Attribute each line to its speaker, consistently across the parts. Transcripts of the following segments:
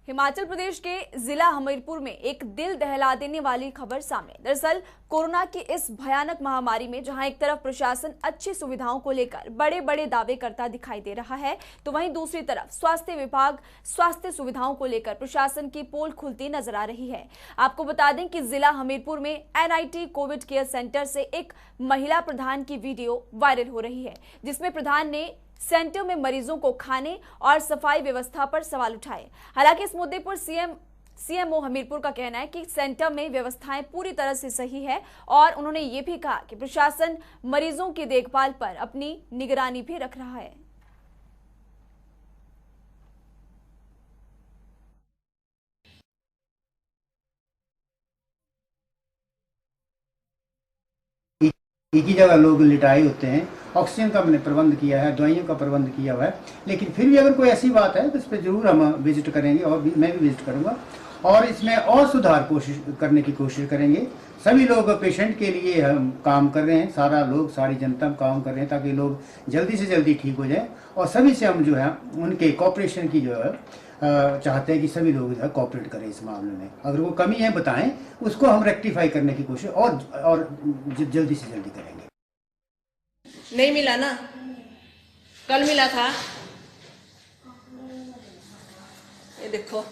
Speaker 1: हिमाचल प्रदेश के जिला हमीरपुर में एक दिल दहला देने वाली खबर सामने। दरअसल कोरोना की इस भयानक महामारी में जहां एक तरफ प्रशासन अच्छी सुविधाओं को लेकर बड़े बड़े दावे करता दिखाई दे रहा है, तो वहीं दूसरी तरफ स्वास्थ्य विभाग स्वास्थ्य सुविधाओं को लेकर प्रशासन की पोल खुलती नजर आ रही है। आपको बता दें कि जिला हमीरपुर में NIT कोविड केयर सेंटर से एक महिला प्रधान की वीडियो वायरल हो रही है, जिसमें प्रधान ने सेंटर में मरीजों को खाने और सफाई व्यवस्था पर सवाल उठाए। हालांकि इस मुद्दे पर CMO हमीरपुर का कहना है कि सेंटर में व्यवस्थाएं पूरी तरह से सही है और उन्होंने ये भी कहा कि प्रशासन मरीजों की देखभाल पर अपनी निगरानी भी रख रहा है।
Speaker 2: एक ही जगह लोग लिटाए होते हैं। ऑक्सीजन का हमने प्रबंध किया है, दवाइयों का प्रबंध किया हुआ है, लेकिन फिर भी अगर कोई ऐसी बात है तो इस पर जरूर हम विजिट करेंगे और मैं भी विजिट करूंगा और इसमें और सुधार करने की कोशिश करेंगे। सभी लोग पेशेंट के लिए हम काम कर रहे हैं, सारा लोग सारी जनता काम कर रहे हैं ताकि लोग जल्दी से जल्दी ठीक हो जाए और सभी से हम जो है उनके कोऑपरेशन की जो है चाहते हैं कि सभी लोग जो है कोऑपरेट करें इस मामले में। अगर वो कमी है बताएं, उसको हम रेक्टिफाई करने की कोशिश और जल्दी से जल्दी करेंगे।
Speaker 3: नहीं मिला ना, कल मिला था। ये देखो,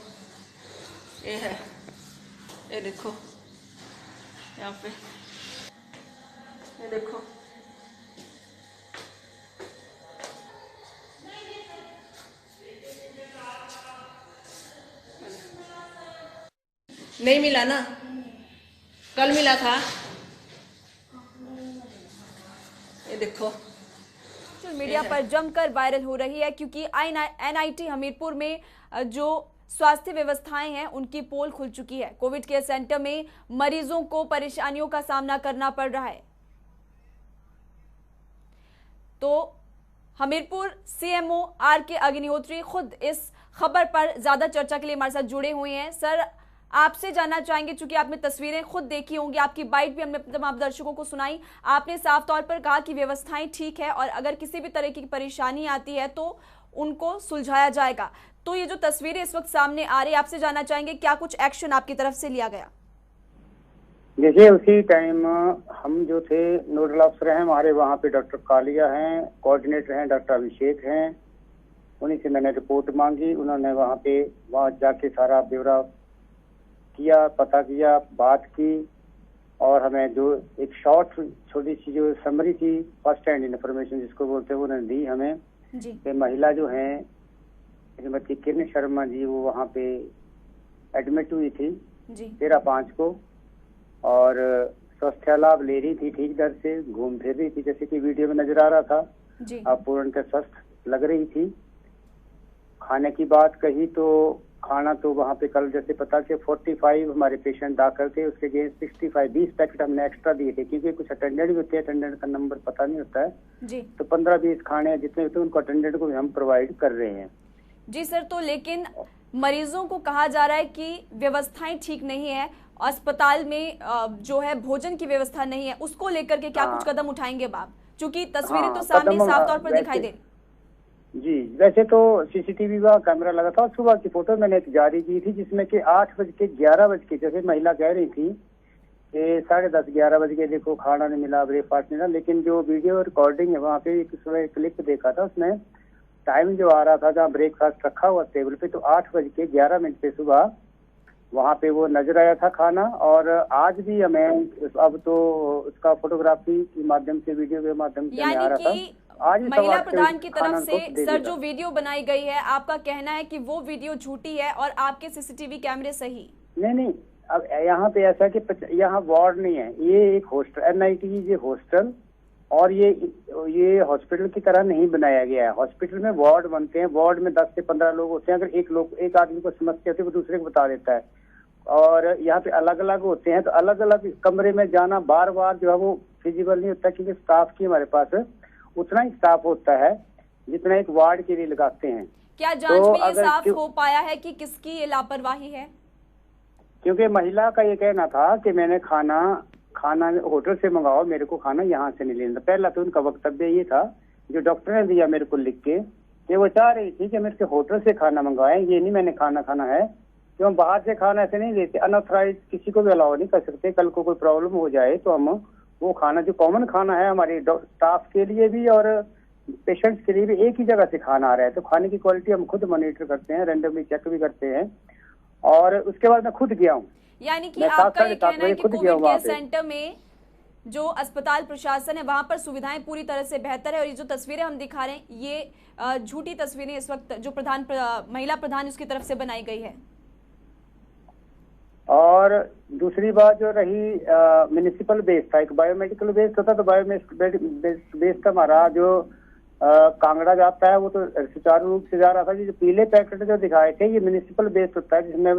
Speaker 3: ये है, ये देखो यहाँ पे, ये देखो। नहीं मिला ना, कल मिला था। ये देखो,
Speaker 1: सोशल मीडिया पर जमकर वायरल हो रही है क्योंकि NIT हमीरपुर में जो स्वास्थ्य व्यवस्थाएं हैं उनकी पोल खुल चुकी है। कोविड केयर सेंटर में मरीजों को परेशानियों का सामना करना पड़ रहा है। तो हमीरपुर CMO RK अग्निहोत्री खुद इस खबर पर ज्यादा चर्चा के लिए हमारे साथ जुड़े हुए हैं। सर, आपसे जानना चाहेंगे, चूंकि आपने तस्वीरें खुद देखी होंगी, आपकी बाइट भी हमने तमाम दर्शकों को सुनाई। आपने साफ तौर पर कहा कि व्यवस्थाएं ठीक है और अगर किसी भी तरह की परेशानी आती है तो उनको सुलझाया जाएगा। तो ये जो तस्वीरें इस वक्त सामने आ रही है, आपसे जानना चाहेंगे क्या कुछ एक्शन आपकी तरफ से लिया गया?
Speaker 4: देखिए, उसी टाइम हम जो थे नोडल अफसर हैं हमारे, वहाँ पे डॉक्टर कालिया हैं, कोऑर्डिनेटर हैं डॉक्टर अभिषेक हैं, उन्हीं से मैंने रिपोर्ट मांगी। उन्होंने वहाँ जाके सारा ब्यौरा किया, पता किया, बात की और हमें जो एक शॉर्ट छोटी सी जो समरी थी, फर्स्ट हैंड इन्फॉर्मेशन जिसको बोलते हैं, वो उन्होंने दी हमें कि महिला जो है श्रीमती किरण शर्मा जी, वो वहाँ पे एडमिट हुई थी 13/5 को और स्वास्थ्य लाभ ले रही थी, ठीक दर से घूम फिर रही थी, जैसे कि वीडियो में नजर आ रहा था। अब पूर्ण स्वस्थ लग रही थी। खाने की बात कही तो खाना तो वहाँ पे कल जैसे पता कि 45 हमारे पेशेंट दाखिल थे, उसके अगेंस्ट 65 20 पैकेट हमने एक्स्ट्रा दिए थे, क्योंकि कुछ अटेंडेंट भी होते हैं, अटेंडेंट का नंबर पता नहीं होता है तो 15-20 खाने जितने होते हैं उनको अटेंडेंट को भी हम प्रोवाइड कर रहे हैं।
Speaker 1: जी सर, तो लेकिन मरीजों को कहा जा रहा है कि व्यवस्थाएं ठीक नहीं है, अस्पताल में जो है भोजन की व्यवस्था नहीं है, उसको लेकर के क्या कुछ कदम उठाएंगे आप? क्योंकि तस्वीरें तो सामने साफ तौर पर दिखाई दे।
Speaker 4: जी, वैसे तो CCTV का कैमरा लगा था और सुबह की फोटो मैंने एक जारी की थी जिसमें कि 8 बज के 11 बज के, जैसे महिला कह रही थी कि 10:30-11 बज के देखो खाना नहीं मिला, ब्रेकफास्ट नहीं मिला, लेकिन जो वीडियो रिकॉर्डिंग है वहाँ पे एक क्लिप देखा था, उसमें टाइम जो आ रहा था जहाँ ब्रेकफास्ट रखा हुआ टेबल पे, तो 8:11 पे सुबह वहाँ पे वो नजर आया था खाना। और आज भी हमें अब तो उसका फोटोग्राफी के माध्यम से, वीडियो के माध्यम से आ रहा था। आज
Speaker 1: महिला प्रधान की तरफ से सर जो वीडियो बनाई गई है, आपका कहना है कि वो वीडियो झूठी है और आपके CCTV कैमरे सही?
Speaker 4: नहीं, अब यहाँ पे ऐसा है कि यहाँ वार्ड नहीं है, ये एक हॉस्टल, NIT ये हॉस्टल और ये हॉस्पिटल की तरह नहीं बनाया गया है। हॉस्पिटल में वार्ड बनते हैं, वार्ड में 10 से 15 लोग होते हैं। अगर एक आदमी को समस्या होती है वो दूसरे को बता देता है, और यहाँ पे अलग अलग होते हैं, तो अलग अलग कमरे में जाना बार बार जो है वो फिजिबल नहीं होता, क्योंकि स्टाफ की हमारे पास उतना ही स्टाफ होता है जितना एक वार्ड के लिए लगाते हैं।
Speaker 1: क्या जांच में ये साफ हो पाया है कि किसकी ये लापरवाही है?
Speaker 4: क्योंकि महिला का ये कहना था कि मैंने खाना होटल से मंगाओ, मेरे को खाना यहाँ से नहीं लेना। पहला तो उनका वक्तव्य ये था जो डॉक्टर ने दिया मेरे को लिख के कि वो चाह रही थी कि हम इसके होटल से खाना मंगवाएं, ये नहीं मैंने खाना है कि हम बाहर से खाना ऐसे नहीं देते, अनऑथराइज किसी को भी अलाउ नहीं कर सकते। कल को कोई प्रॉब्लम हो जाए तो हम वो खाना जो कॉमन खाना है हमारे स्टाफ के लिए भी और पेशेंट्स के लिए भी एक ही जगह से खाना आ रहा है, तो खाने की क्वालिटी हम खुद मॉनिटर करते हैं, रैंडमली चेक भी करते हैं। और उसके बाद मैं खुद गया हूँ,
Speaker 1: यानी कि आपका ये कहना है कि कोविड केयर सेंटर में जो अस्पताल प्रशासन है वहां पर सुविधाएं पूरी तरह से बेहतर है। और ये जो तस्वीरें हम दिखा रहे हैं ये झूठी तस्वीरें इस वक्त जो महिला प्रधान उसकी तरफ से बनाई गई है।
Speaker 4: और दूसरी बात जो रही म्युनिसिपल वेस्ट था, एक बायोमेडिकल वेस्ट होता, तो बायोमेडिकल वेस्ट हमारा जो कांगड़ा जाता है वो तो सुचारू रूप से जा रहा था। जो पीले पैकेट जो दिखाए थे ये म्युनिसिपल वेस्ट होता है, जिसमें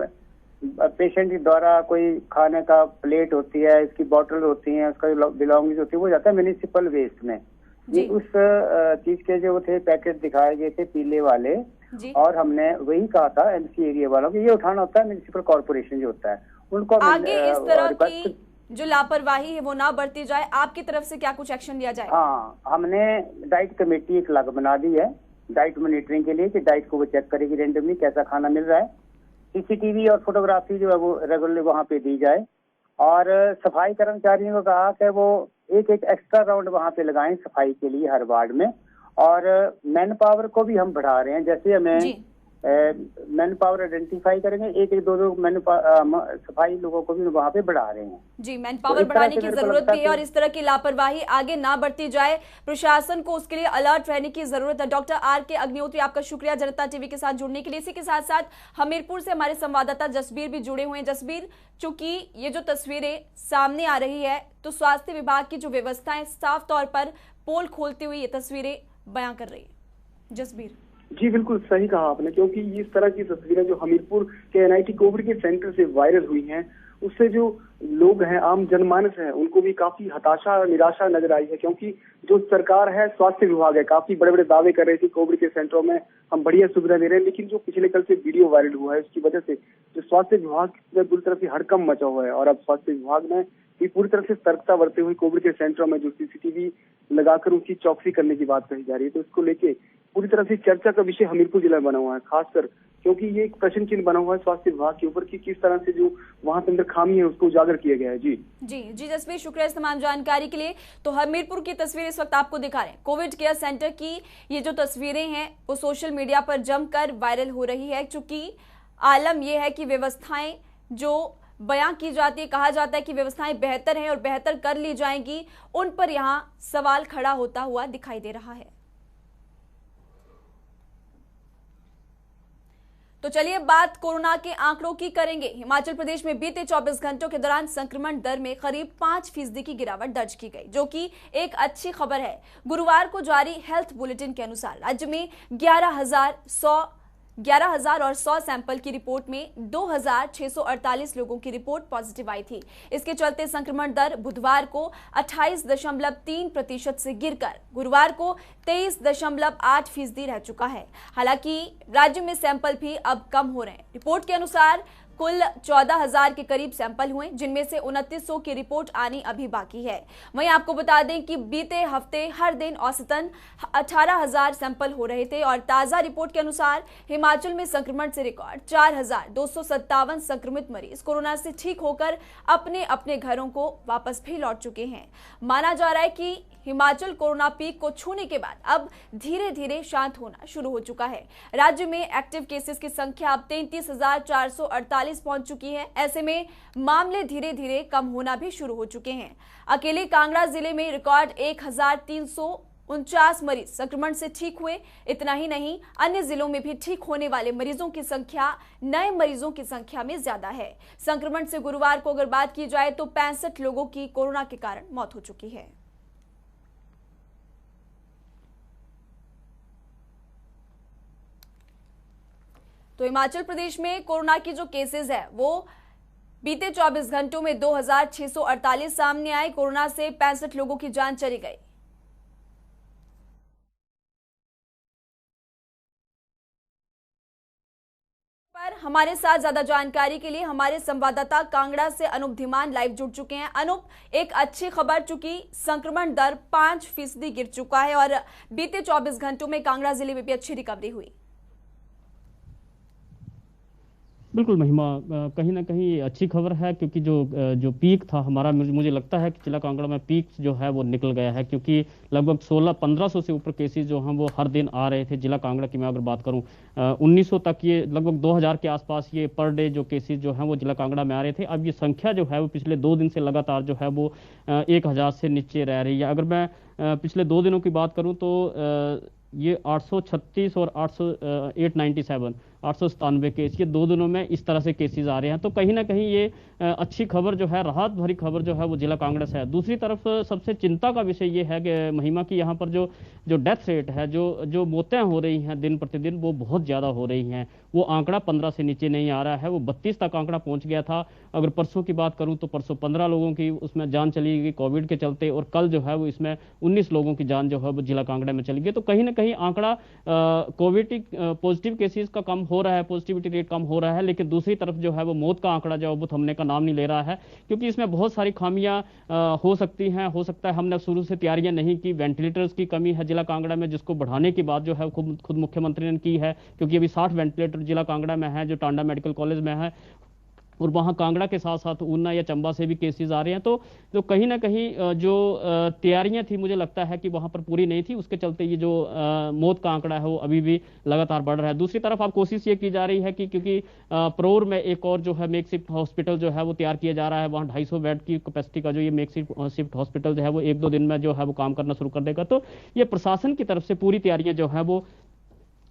Speaker 4: पेशेंट के द्वारा कोई खाने का प्लेट होती है, इसकी बॉटल होती है, उसका जो बिलोंगिंग होती है वो जाता है म्युनिसिपल वेस्ट में। ये उस चीज के जो थे पैकेट दिखाए गए थे पीले वाले, और हमने वही कहा था एमसी एरिया वालों को ये उठाना होता है, म्युनिसिपल कॉर्पोरेशन जो होता है उनको
Speaker 1: आगे इस तरह की जो लापरवाही है वो ना बरती जाए, आपकी तरफ से क्या कुछ एक्शन लिया जाए?
Speaker 4: हाँ, हमने डाइट कमेटी एक अलग बना दी है डाइट मॉनिटरिंग के लिए कि डाइट को वो चेक करेगी रेंडमली कैसा खाना मिल रहा है। सीसीटीवी और फोटोग्राफी जो है वो रेगुलरली वहाँ पे दी जाए। और सफाई कर्मचारियों को कहा कि वो एक एक्स्ट्रा राउंड वहाँ पे लगाएं सफाई के लिए हर वार्ड में। और मैन पावर को भी हम बढ़ा रहे हैं, जैसे हमें मैन पावर आइडेंटिफाई करेंगे, एक दो मैन सफाई लोगों को भी वहाँ पे बढ़ा रहे हैं।
Speaker 1: जी, मैन पावर बढ़ाने की जरूरत भी है और इस तरह की लापरवाही आगे ना बढ़ती जाए, प्रशासन को उसके लिए अलर्ट रहने की जरूरत है। Doctor R K. अग्निहोत्री, आपका शुक्रिया जनता टीवी के साथ जुड़ने के लिए। इसी के साथ साथ हमीरपुर से हमारे संवाददाता जसबीर भी जुड़े हुए हैं। जसबीर, चूंकि ये जो तस्वीरें सामने आ रही है तो स्वास्थ्य विभाग की जो व्यवस्थाएं साफ तौर पर पोल खोलती हुई ये तस्वीरें बयां कर रही है। जसबीर
Speaker 5: जी बिल्कुल सही कहा आपने, क्योंकि इस तरह की तस्वीरें जो हमीरपुर के एनआईटी कोविड के सेंटर से वायरल हुई हैं उससे जो लोग हैं, आम जनमानस है, उनको भी काफी हताशा निराशा नजर आई है। क्योंकि जो सरकार है, स्वास्थ्य विभाग है, काफी बड़े बड़े दावे कर रही थी कोविड के सेंटरों में हम बढ़िया सुविधा दे रहे हैं, लेकिन जो पिछले कल से वीडियो वायरल हुआ है उसकी वजह से जो स्वास्थ्य विभाग में पूरी तरह से हड़कंप मचा हुआ है। और अब स्वास्थ्य विभाग ने भी पूरी तरह से सतर्कता बरते हुए कोविड के सेंटरों में जो सीसीटीवी लगाकर उसकी चौकसी करने की बात कही जा रही है, तो इसको लेके पूरी तरह से चर्चा का विषय हमीरपुर जिला में बना हुआ है, खासकर क्योंकि ये एक प्रश्न चिन्ह बना हुआ है स्वास्थ्य विभाग के ऊपर कि किस तरह से जो वहां पे अंदर खामी है उसको उजागर किया गया है। जी
Speaker 1: जसबीर, शुक्रिया इस तमाम जानकारी के लिए। तो हमीरपुर की तस्वीर इस वक्त आपको दिखा रहे हैं। कोविड केयर सेंटर की ये जो तस्वीरें हैं वो सोशल मीडिया पर जमकर वायरल हो रही है, क्योंकि आलम यह है कि व्यवस्थाएं जो बयां की जाती है, कहा जाता है कि व्यवस्थाएं बेहतर हैं और बेहतर कर ली जाएंगी, उन पर यहां सवाल खड़ा होता हुआ दिखाई दे रहा है। तो चलिए बात कोरोना के आंकड़ों की करेंगे। हिमाचल प्रदेश में बीते 24 घंटों के दौरान संक्रमण दर में करीब 5% की गिरावट दर्ज की गई, जो कि एक अच्छी खबर है। गुरुवार को जारी हेल्थ बुलेटिन के अनुसार राज्य में 11,100 सैंपल की रिपोर्ट में 2,648 लोगों की रिपोर्ट पॉजिटिव आई थी। इसके चलते संक्रमण दर बुधवार को 28.3% से गिरकर गुरुवार को 23.8% रह चुका है। हालांकि राज्य में सैंपल भी अब कम हो रहे हैं। रिपोर्ट के अनुसार कुल 14,000 के करीब सैंपल हुए, जिनमें से 2900 की रिपोर्ट आनी अभी बाकी है। वहीं आपको बता दें कि बीते हफ्ते हर दिन औसतन 18,000 सैंपल हो रहे थे और ताजा रिपोर्ट के अनुसार हिमाचल में संक्रमण से रिकॉर्ड 4,257 संक्रमित मरीज कोरोना से ठीक होकर अपने अपने घरों को वापस भी लौट चुके हैं। माना जा रहा है कि हिमाचल कोरोना पीक को छूने के बाद अब धीरे धीरे शांत होना शुरू हो चुका है। राज्य में एक्टिव केसेस की संख्या अब 33,448 पहुंच चुकी है। ऐसे में मामले धीरे धीरे कम होना भी शुरू हो चुके हैं। अकेले कांगड़ा जिले में रिकॉर्ड 1,349 मरीज संक्रमण से ठीक हुए। इतना ही नहीं, अन्य जिलों में भी ठीक होने वाले मरीजों की संख्या नए मरीजों की संख्या में ज्यादा है। संक्रमण से गुरुवार को अगर बात की जाए तो 65 लोगों की कोरोना के कारण मौत हो चुकी है। तो हिमाचल प्रदेश में कोरोना की जो केसेस है वो बीते 24 घंटों में 2,648 सामने आए। कोरोना से 65 लोगों की जान चली गई। पर हमारे साथ ज्यादा जानकारी के लिए हमारे संवाददाता कांगड़ा से अनूप धीमान लाइव जुड़ चुके हैं। अनूप, एक अच्छी खबर, चूंकि संक्रमण दर 5% गिर चुका है और बीते 24 घंटों में कांगड़ा जिले में भी अच्छी रिकवरी हुई।
Speaker 6: बिल्कुल महिमा, कहीं ना कहीं अच्छी खबर है, क्योंकि जो पीक था हमारा, मुझे लगता है कि जिला कांगड़ा में पीक जो है वो निकल गया है, क्योंकि लगभग 1600-1500 से ऊपर केसेस जो हैं वो हर दिन आ रहे थे। जिला कांगड़ा की मैं अगर बात करूं, 1900 तक, ये लगभग 2000 के आसपास ये पर डे जो केसेस जो हैं वो जिला कांगड़ा में आ रहे थे। अब ये संख्या जो है वो पिछले 2 दिन से लगातार जो है वो 1000 से नीचे रह रही है। अगर मैं पिछले 2 दिनों की बात करूं तो ये 836 और 897 केस, ये 2 दिनों में इस तरह से केसेस आ रहे हैं। तो कहीं ना कहीं ये अच्छी खबर जो है, राहत भरी खबर जो है वो जिला कांगड़ा से है। दूसरी तरफ सबसे चिंता का विषय ये है कि महिमा की यहाँ पर जो डेथ रेट है, जो मौतें हो रही हैं दिन प्रतिदिन, वो बहुत ज़्यादा हो रही हैं। वो आंकड़ा 15 से नीचे नहीं आ रहा है, वो 32 तक आंकड़ा पहुँच गया था। अगर परसों की बात करूँ तो परसों 15 लोगों की उसमें जान चली गई कोविड के चलते, और कल जो है वो इसमें 19 लोगों की जान जो है वो जिला कांगड़ा में चली गई। तो कहीं ना कहीं आंकड़ा कोविड पॉजिटिव केसेस का कम हो रहा है, पॉजिटिविटी रेट कम हो रहा है, लेकिन दूसरी तरफ जो है वो मौत का आंकड़ा जो है वो थमने का नाम नहीं ले रहा है, क्योंकि इसमें बहुत सारी खामियां हो सकती हैं। हो सकता है हमने शुरू से तैयारियां नहीं की, वेंटिलेटर्स की कमी है जिला कांगड़ा में, जिसको बढ़ाने की बात जो है खुद मुख्यमंत्री ने की है, क्योंकि अभी 60 वेंटिलेटर जिला कांगड़ा में है, जो टांडा मेडिकल कॉलेज में है, और वहाँ कांगड़ा के साथ साथ ऊना या चंबा से भी केसेस आ रहे हैं। तो कहीं ना कहीं जो तैयारियां थी, मुझे लगता है कि वहाँ पर पूरी नहीं थी, उसके चलते ये जो मौत का आंकड़ा है वो अभी भी लगातार बढ़ रहा है। दूसरी तरफ अब कोशिश ये की जा रही है कि क्योंकि परोर में एक और जो है मेकशिफ्ट हॉस्पिटल जो है वो तैयार किया जा रहा है, वहाँ 250 बेड की कैपेसिटी का जो ये मेकशिफ्ट हॉस्पिटल जो है वो 1-2 दिन में जो है वो काम करना शुरू कर देगा। तो ये प्रशासन की तरफ से पूरी तैयारियां जो है वो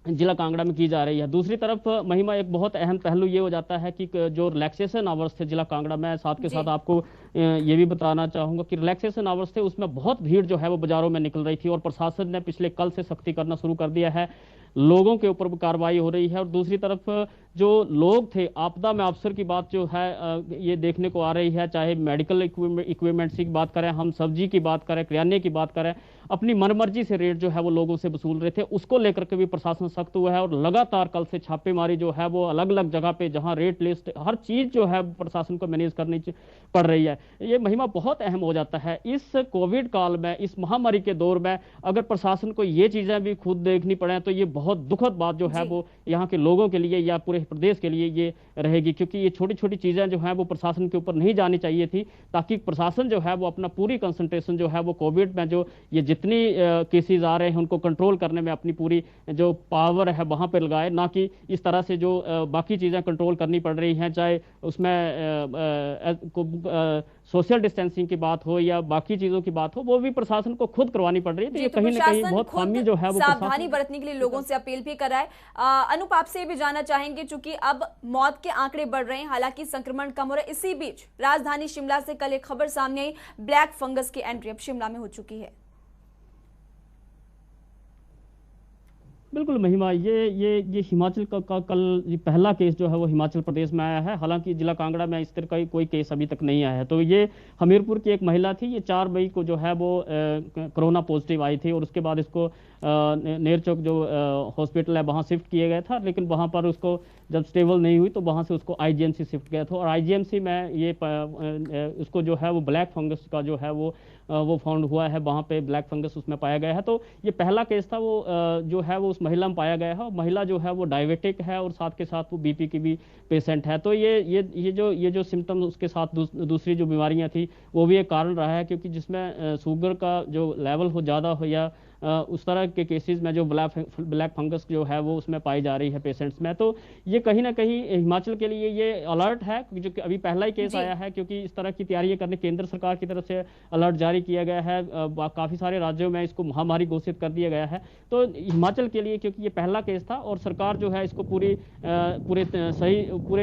Speaker 6: जिला कांगड़ा में की जा रही है। दूसरी तरफ महिमा, एक बहुत अहम पहलू ये हो जाता है कि जो रिलैक्सेशन आवर्स थे जिला कांगड़ा में, साथ के साथ आपको ये भी बताना चाहूंगा कि रिलैक्सेशन आवर्स थे, उसमें बहुत भीड़ जो है वो बाजारों में निकल रही थी, और प्रशासन ने पिछले कल से सख्ती करना शुरू कर दिया है, लोगों के ऊपर कार्रवाई हो रही है। और दूसरी तरफ जो लोग थे, आपदा में अफसर की बात जो है ये देखने को आ रही है, चाहे मेडिकल इक्विपमेंट्स की बात करें, हम सब्जी की बात करें, किराने की बात करें, अपनी मनमर्जी से रेट जो है वो लोगों से वसूल रहे थे, उसको लेकर के भी प्रशासन सख्त हुआ है। और लगातार कल से छापेमारी जो है वो अलग अलग जगह पे, जहां रेट लिस्ट, हर चीज जो है प्रशासन को मैनेज करनी पड़ रही है। ये महिमा बहुत अहम हो जाता है इस कोविड काल में, इस महामारी के दौर में। अगर प्रशासन को ये चीजें भी खुद देखनी पड़े तो ये बहुत दुखद बात जो है वो यहाँ के लोगों के लिए या पूरे प्रदेश के लिए ये रहेगी, क्योंकि ये छोटी छोटी चीजें जो है वो प्रशासन के ऊपर नहीं जानी चाहिए थी, ताकि प्रशासन जो है वो अपना पूरी कंसंट्रेशन जो है वो कोविड में जो ये जितनी केसेस आ रहे हैं उनको कंट्रोल करने में अपनी पूरी जो पावर है वहां पर लगाए, ना कि इस तरह से जो बाकी चीजें कंट्रोल करनी पड़ रही हैं, चाहे उसमें सोशल डिस्टेंसिंग की बात हो या बाकी चीजों की बात हो, वो भी प्रशासन को खुद करवानी पड़ रही है। तो ये कहीं ना कहीं बहुत खामी जो है वो
Speaker 1: सावधानी बरतने के लिए लोगों से अपील भी कराए। अनूप, आपसे ये भी जानना चाहेंगे, चूंकि अब मौत के आंकड़े बढ़ रहे हैं, हालांकि संक्रमण कम हो रहा है, इसी बीच राजधानी शिमला से कल एक खबर सामने आई, ब्लैक फंगस की एंट्री अब शिमला में हो चुकी है।
Speaker 6: बिल्कुल महिमा, ये हिमाचल का कल ये पहला केस जो है वो हिमाचल प्रदेश में आया है। हालांकि जिला कांगड़ा में इस तरह का कोई केस अभी तक नहीं आया है। तो ये हमीरपुर की एक महिला थी, ये 4 मई को जो है वो कोरोना पॉजिटिव आई थी, और उसके बाद इसको नेरचौक जो हॉस्पिटल है वहाँ शिफ्ट किया गया था, लेकिन वहाँ पर उसको जब स्टेबल नहीं हुई तो वहाँ से उसको आईजीएमसी शिफ्ट किया था, और आईजीएमसी में ये उसको जो है वो ब्लैक फंगस का जो है वो फाउंड हुआ है, वहाँ पे ब्लैक फंगस उसमें पाया गया है। तो ये पहला केस था वो जो है वो उस महिला में पाया गया है, और महिला जो है वो डायबिटिक है और साथ के साथ वो बीपी की भी पेशेंट है। तो ये जो सिम्टम्स उसके साथ दूसरी जो बीमारियां थी वो भी एक कारण रहा है, क्योंकि जिसमें शुगर का जो लेवल हो ज़्यादा हो या उस तरह के केसेस में जो ब्लैक फंगस जो है वो उसमें पाई जा रही है पेशेंट्स में। तो ये कहीं ना कहीं हिमाचल के लिए ये अलर्ट है, जो कि अभी पहला ही केस आया है, क्योंकि इस तरह की तैयारियां करने केंद्र सरकार की तरफ से अलर्ट जारी किया गया है, काफ़ी सारे राज्यों में इसको महामारी घोषित कर दिया गया है। तो हिमाचल के लिए क्योंकि ये पहला केस था, और सरकार जो है इसको पूरे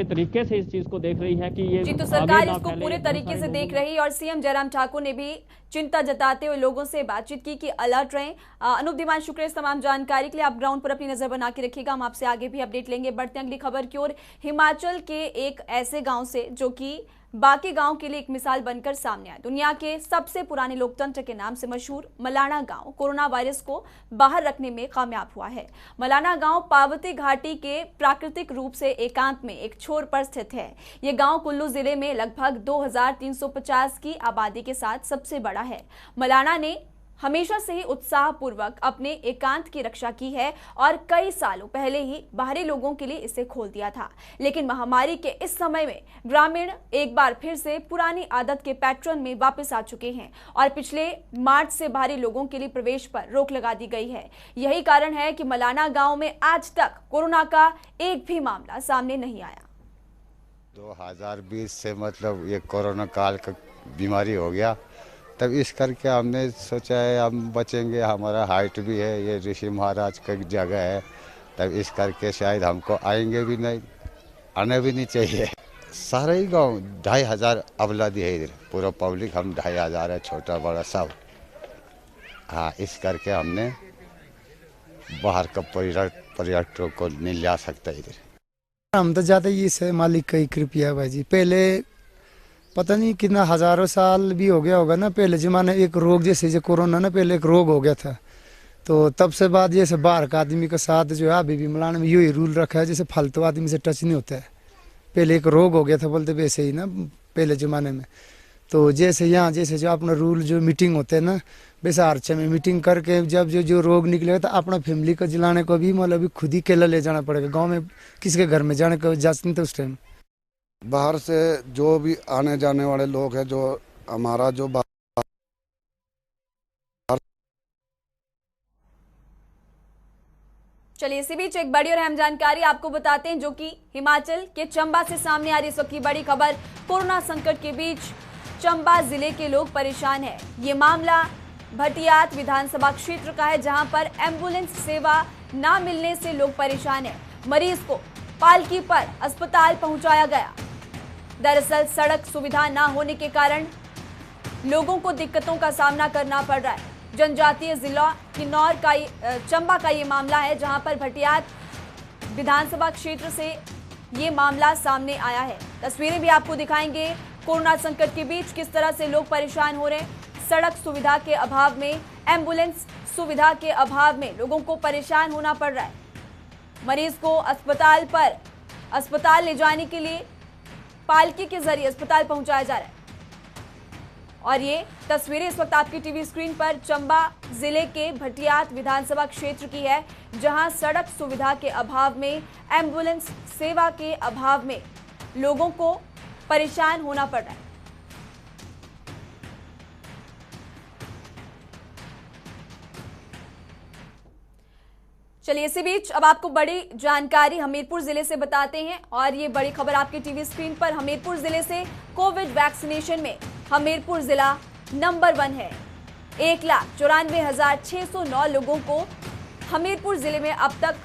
Speaker 6: तरीके से इस चीज़ को देख रही है कि ये
Speaker 1: जी, तो सरकार इसको पूरे तरीके से देख रही है, और सीएम जयराम ठाकुर ने भी चिंता जताते हुए लोगों से बातचीत की कि अलर्ट रहें। अनूप धीमान, शुक्रिया इस तमाम जानकारी के लिए। आप ग्राउंड पर अपनी नजर बना के रखिएगा, हम आपसे आगे भी अपडेट लेंगे। बढ़ते हैं अगली खबर की ओर, हिमाचल के एक ऐसे गांव से जो कि बाकी गांव के लिए एक मिसाल बनकर सामने आया। दुनिया के सबसे पुराने लोकतंत्र के नाम से मशहूर मलाना गांव कोरोना वायरस को बाहर रखने में कामयाब हुआ है। मलाना गांव पार्वती घाटी के प्राकृतिक रूप से एकांत में एक छोर पर स्थित है। ये गांव कुल्लू जिले में लगभग 2350 की आबादी के साथ सबसे बड़ा है। मलाना ने हमेशा से ही उत्साहपूर्वक अपने एकांत की रक्षा की है और कई सालों पहले ही बाहरी लोगों के लिए इसे खोल दिया था। लेकिन महामारी के इस समय में ग्रामीण एक बार फिर से पुरानी आदत के पैटर्न में वापस आ चुके हैं और पिछले मार्च से बाहरी लोगों के लिए प्रवेश पर रोक लगा दी गई है। यही कारण है कि मलाना गांव में आज तक कोरोना का एक भी मामला सामने नहीं आया।
Speaker 7: 2020 से मतलब ये कोरोना काल का बीमारी हो गया, तब इस करके हमने सोचा है हम बचेंगे, हमारा हाइट भी है, ये ऋषि महाराज का जगह है, तब इस करके शायद हमको आएंगे भी नहीं, आने भी नहीं चाहिए। सारे ही गांव 2500 आबादी है इधर, पूरा पब्लिक हम 2500 है, छोटा बड़ा सब। हाँ, इस करके हमने बाहर का पर्यटकों को नहीं ला सकता इधर।
Speaker 8: हम तो जाते ही से मालिक का ही कृपया भाई जी। पहले पता नहीं कितना हजारों साल भी हो गया होगा ना, पहले जमाने एक रोग जैसे जो कोरोना ना, पहले एक रोग हो गया था, तो तब से बाद जैसे बाहर का आदमी के साथ जो है अभी भी मलाना में यू ही रूल रखा है, जैसे फालतू आदमी से टच नहीं होता है। पहले एक रोग हो गया था बोलते वैसे ही ना पहले ज़माने में। तो जैसे यहाँ जैसे जो अपना रूल जो मीटिंग होते हैं ना, वैसे आर्चे में मीटिंग करके जब जो रोग निकलेगा तो अपना फैमिली को जिलाने को भी मतलब खुद ही केला ले जाना पड़ेगा। गाँव में किसी के घर में जाने को इजाज़त नहीं था उस टाइम।
Speaker 9: बाहर से जो भी आने जाने वाले लोग हैं, जो हमारा जो
Speaker 1: चलिए इसी बीच एक बड़ी और अहम जानकारी आपको बताते हैं, जो कि हिमाचल के चंबा से सामने आ रही इस वक्त की बड़ी खबर। कोरोना संकट के बीच चंबा जिले के लोग परेशान हैं। ये मामला भटियात विधानसभा क्षेत्र का है, जहां पर एम्बुलेंस सेवा न मिलने से लोग परेशान हैं। मरीज को पालकी पर अस्पताल पहुंचाया गया। दरअसल सड़क सुविधा न होने के कारण लोगों को दिक्कतों का सामना करना पड़ रहा है। जनजातीय जिला किन्नौर का चंबा का ये मामला है, जहां पर भटियात विधानसभा क्षेत्र से ये मामला सामने आया है। तस्वीरें भी आपको दिखाएंगे। कोरोना संकट के बीच किस तरह से लोग परेशान हो रहे हैं। सड़क सुविधा के अभाव में, एम्बुलेंस सुविधा के अभाव में लोगों को परेशान होना पड़ रहा है। मरीज को अस्पताल ले जाने के लिए पालकी के जरिए अस्पताल पहुंचाया जा रहा है। और ये तस्वीरें इस वक्त आपकी टीवी स्क्रीन पर चंबा जिले के भटियात विधानसभा क्षेत्र की है, जहां सड़क सुविधा के अभाव में, एम्बुलेंस सेवा के अभाव में लोगों को परेशान होना पड़ रहा है। चलिए इसी बीच अब आपको बड़ी जानकारी हमीरपुर जिले से बताते हैं, और ये बड़ी खबर आपकी टीवी स्क्रीन पर। हमीरपुर जिले से कोविड वैक्सीनेशन में हमीरपुर जिला नंबर 1 है। 1,94,609 लोगों को हमीरपुर जिले में अब तक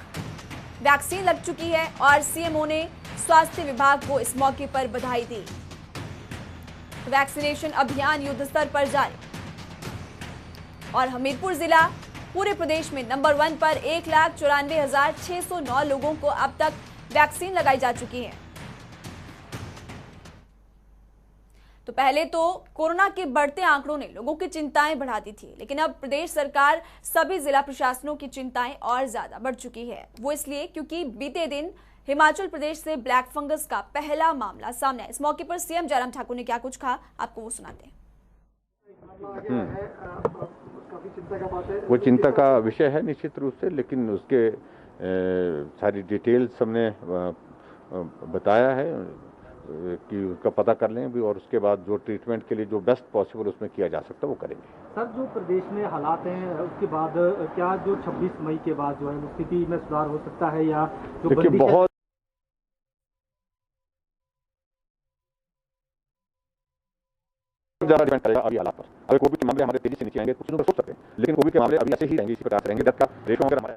Speaker 1: वैक्सीन लग चुकी है और सीएमओ ने स्वास्थ्य विभाग को इस मौके पर बधाई दी। वैक्सीनेशन अभियान युद्ध स्तर पर जारी और हमीरपुर जिला पूरे प्रदेश में नंबर 1 पर 1,94,609 लोगों को अब तक वैक्सीन लगाई जा चुकी है। तो पहले तो कोरोना के बढ़ते आंकड़ों ने लोगों की चिंताएं बढ़ा दी थी, लेकिन अब प्रदेश सरकार सभी जिला प्रशासनों की चिंताएं और ज्यादा बढ़ चुकी है। वो इसलिए क्योंकि बीते दिन हिमाचल प्रदेश से ब्लैक फंगस का पहला मामला सामने आया। इस मौके पर सीएम जयराम ठाकुर ने क्या कुछ कहा, आपको वो सुनाते हैं।
Speaker 10: वो चिंता का विषय है निश्चित रूप से, लेकिन उसके सारी डिटेल्स हमने बताया है कि उसका पता कर लें भी, और उसके बाद जो ट्रीटमेंट के लिए जो बेस्ट पॉसिबल उसमें किया जा सकता है वो करेंगे।
Speaker 11: सर, जो प्रदेश में हालात हैं उसके बाद क्या जो 26 मई के बाद जो है स्थिति में सुधार हो सकता है, या जो
Speaker 10: देखिए बहुत ज्यादा डिपेंड करेगा अभी हालात पर। अगर कोविड के मामले हमारे तेजी से नीचे आएंगे कुछ दिन सोच सकते हैं, लेकिन कोविड के मामले अभी ऐसे ही रहेंगे, इसी प्रकार से रहेंगे। डेथ का रेशो अगर हमारा